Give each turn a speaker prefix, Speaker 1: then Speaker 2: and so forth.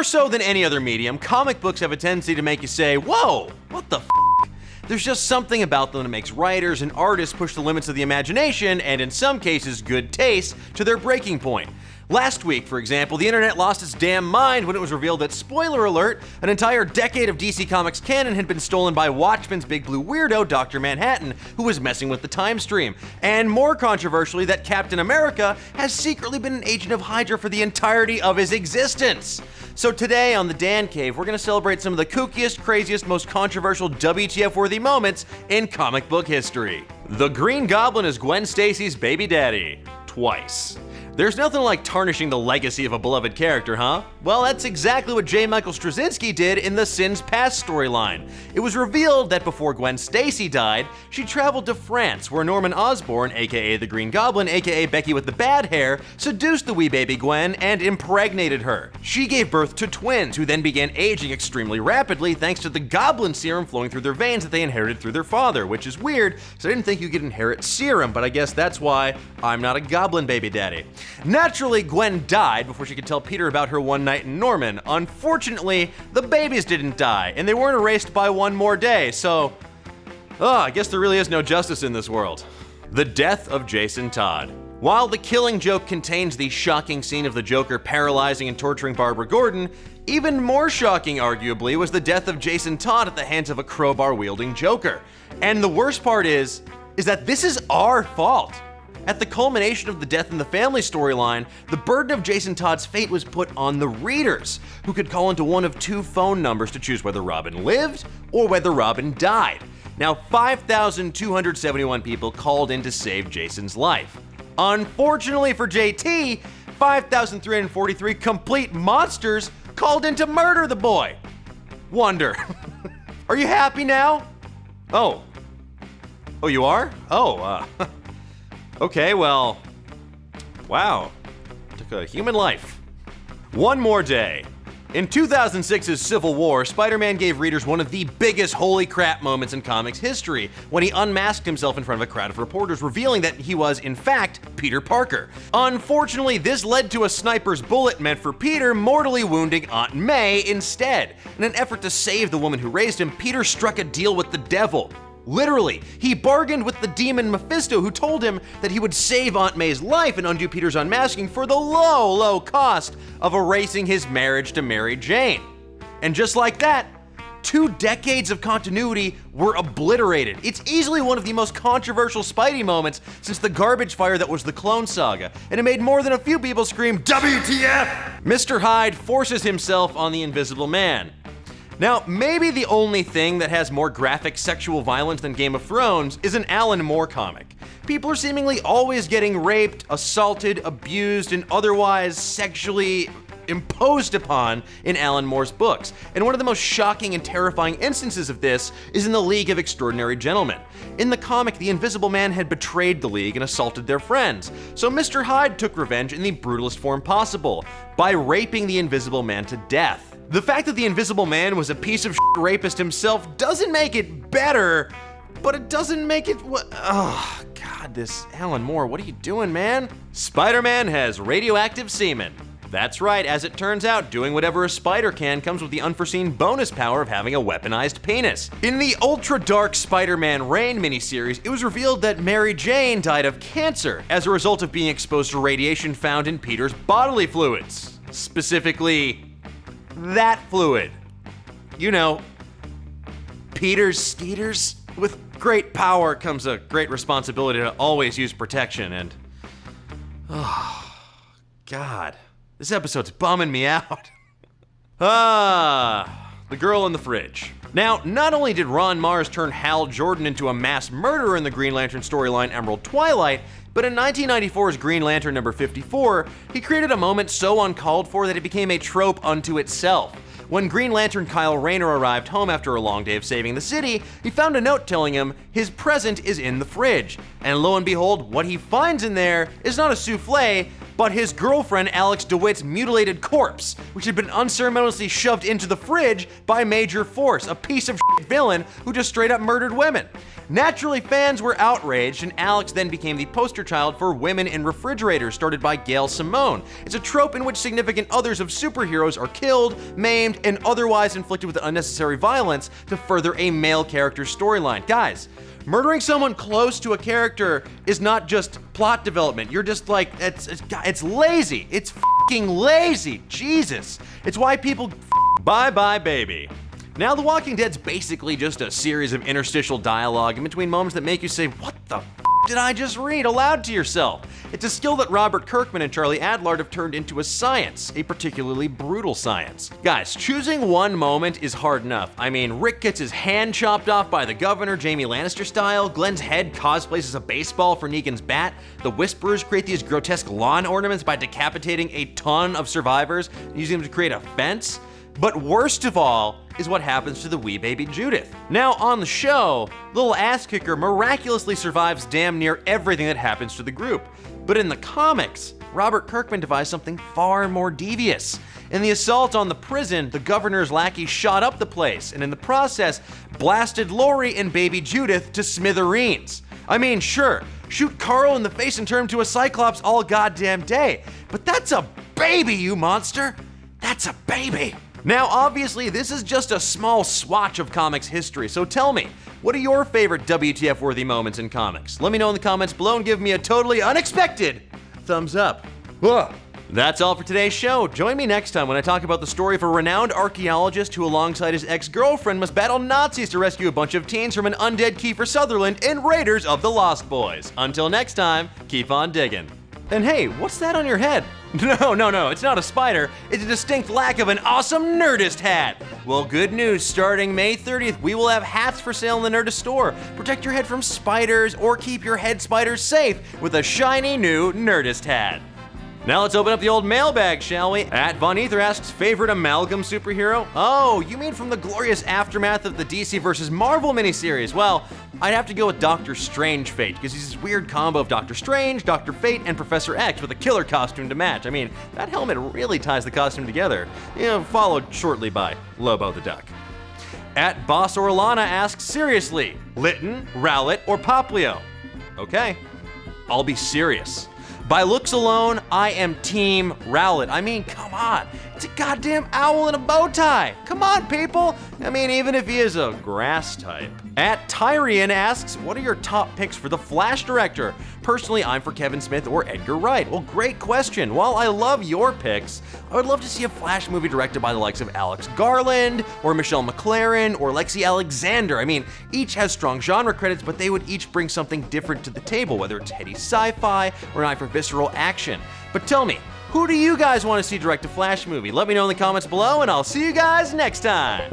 Speaker 1: More so than any other medium, comic books have a tendency to make you say, whoa, what the f***? There's just something about them that makes writers and artists push the limits of the imagination, and in some cases, good taste, to their breaking point. Last week, for example, the internet lost its damn mind when it was revealed that, spoiler alert, an entire decade of DC Comics canon had been stolen by Watchmen's big blue weirdo, Dr. Manhattan, who was messing with the time stream. And more controversially, that Captain America has secretly been an agent of Hydra for the entirety of his existence. So today on the Dan Cave, we're going to celebrate some of the kookiest, craziest, most controversial WTF-worthy moments in comic book history. The Green Goblin is Gwen Stacy's baby daddy. Twice. There's nothing like tarnishing the legacy of a beloved character, huh? Well, that's exactly what J. Michael Straczynski did in the Sins Past storyline. It was revealed that before Gwen Stacy died, she traveled to France, where Norman Osborn, aka the Green Goblin, aka Becky with the bad hair, seduced the wee baby Gwen and impregnated her. She gave birth to twins, who then began aging extremely rapidly thanks to the goblin serum flowing through their veins that they inherited through their father, which is weird, so I didn't think you could inherit serum, but I guess that's why I'm not a goblin baby daddy. Naturally, Gwen died before she could tell Peter about her one night in Norman. Unfortunately, the babies didn't die, and they weren't erased by one more day, so... I guess there really is no justice in this world. The death of Jason Todd. While The Killing Joke contains the shocking scene of the Joker paralyzing and torturing Barbara Gordon, even more shocking, arguably, was the death of Jason Todd at the hands of a crowbar-wielding Joker. And the worst part is that this is our fault. At the culmination of the Death in the Family storyline, the burden of Jason Todd's fate was put on the readers, who could call into one of two phone numbers to choose whether Robin lived or whether Robin died. Now, 5,271 people called in to save Jason's life. Unfortunately for JT, 5,343 complete monsters called in to murder the boy. Wonder. Are you happy now? Oh, you are? Okay, well, wow, took a human life. One more day. In 2006's Civil War, Spider-Man gave readers one of the biggest holy crap moments in comics history when he unmasked himself in front of a crowd of reporters, revealing that he was, in fact, Peter Parker. Unfortunately, this led to a sniper's bullet meant for Peter mortally wounding Aunt May instead. In an effort to save the woman who raised him, Peter struck a deal with the devil. Literally, he bargained with the demon Mephisto, who told him that he would save Aunt May's life and undo Peter's unmasking for the low cost of erasing his marriage to Mary Jane. And just like that, 2 decades of continuity were obliterated. It's easily one of the most controversial Spidey moments since the garbage fire that was the Clone Saga, and it made more than a few people scream, WTF! Mr. Hyde forces himself on the Invisible Man. Now, maybe the only thing that has more graphic sexual violence than Game of Thrones is an Alan Moore comic. People are seemingly always getting raped, assaulted, abused, and otherwise sexually imposed upon in Alan Moore's books. And one of the most shocking and terrifying instances of this is in the League of Extraordinary Gentlemen. In the comic, the Invisible Man had betrayed the League and assaulted their friends. So Mr. Hyde took revenge in the brutalest form possible, by raping the Invisible Man to death. The fact that the Invisible Man was a piece of shit rapist himself doesn't make it better, but it doesn't make it oh, God, this Alan Moore, what are you doing, man? Spider-Man has radioactive semen. That's right, as it turns out, doing whatever a spider can comes with the unforeseen bonus power of having a weaponized penis. In the ultra-dark Spider-Man Reign miniseries, it was revealed that Mary Jane died of cancer as a result of being exposed to radiation found in Peter's bodily fluids. Specifically, that fluid. You know, Peter's skeeters. With great power comes a great responsibility to always use protection, and oh, God, this episode's bumming me out. The girl in the fridge. Now, not only did Ron Mars turn Hal Jordan into a mass murderer in the Green Lantern storyline Emerald Twilight, but in 1994's Green Lantern number 54, he created a moment so uncalled for that it became a trope unto itself. When Green Lantern Kyle Rayner arrived home after a long day of saving the city, he found a note telling him his present is in the fridge. And lo and behold, what he finds in there is not a souffle, but his girlfriend Alex DeWitt's mutilated corpse, which had been unceremoniously shoved into the fridge by Major Force, a piece of shit villain who just straight up murdered women. Naturally, fans were outraged, and Alex then became the poster child for women in refrigerators, started by Gail Simone. It's a trope in which significant others of superheroes are killed, maimed, and otherwise inflicted with unnecessary violence to further a male character's storyline. Guys, murdering someone close to a character is not just plot development. You're just like, it's lazy. It's fucking lazy. Jesus. It's why people bye-bye, baby. Now, The Walking Dead's basically just a series of interstitial dialogue in between moments that make you say, what the did I just read aloud to yourself? It's a skill that Robert Kirkman and Charlie Adlard have turned into a science, a particularly brutal science. Guys, choosing one moment is hard enough. I mean, Rick gets his hand chopped off by the governor, Jaime Lannister style. Glenn's head cosplays as a baseball for Negan's bat. The Whisperers create these grotesque lawn ornaments by decapitating a ton of survivors and using them to create a fence. But worst of all is what happens to the wee baby Judith. Now on the show, little ass kicker miraculously survives damn near everything that happens to the group. But in the comics, Robert Kirkman devised something far more devious. In the assault on the prison, the governor's lackey shot up the place, and in the process, blasted Lori and baby Judith to smithereens. I mean, sure, shoot Carl in the face and turn him to a cyclops all goddamn day, but that's a baby, you monster! That's a baby! Now, obviously, this is just a small swatch of comics history, so tell me, what are your favorite WTF-worthy moments in comics? Let me know in the comments below and give me a totally unexpected thumbs up. Ugh. That's all for today's show. Join me next time when I talk about the story of a renowned archaeologist who, alongside his ex-girlfriend, must battle Nazis to rescue a bunch of teens from an undead Kiefer Sutherland in Raiders of the Lost Boys. Until next time, keep on digging. And hey, what's that on your head? No, it's not a spider. It's a distinct lack of an awesome Nerdist hat. Well, good news, starting May 30th, we will have hats for sale in the Nerdist store. Protect your head from spiders or keep your head spiders safe with a shiny new Nerdist hat. Now let's open up the old mailbag, shall we? At Von Ether asks, favorite amalgam superhero? Oh, you mean from the glorious aftermath of the DC vs. Marvel miniseries? Well, I'd have to go with Doctor Strange Fate, because he's this weird combo of Doctor Strange, Dr. Fate, and Professor X with a killer costume to match. I mean, that helmet really ties the costume together. You know, followed shortly by Lobo the Duck. At Boss Orlana asks, seriously, Lytton, Rowlett, or Poplio? Okay, I'll be serious. By looks alone, I am Team Rowlett. I mean, come on. It's a goddamn owl in a bow tie. Come on, people. I mean, even if he is a grass type. At Tyrian asks, what are your top picks for the Flash director? Personally, I'm for Kevin Smith or Edgar Wright. Well, great question. While I love your picks, I would love to see a Flash movie directed by the likes of Alex Garland, or Michelle McLaren, or Lexi Alexander. I mean, each has strong genre credits, but they would each bring something different to the table, whether it's heady sci-fi or an eye for visceral action. But tell me, who do you guys want to see direct a Flash movie? Let me know in the comments below, and I'll see you guys next time.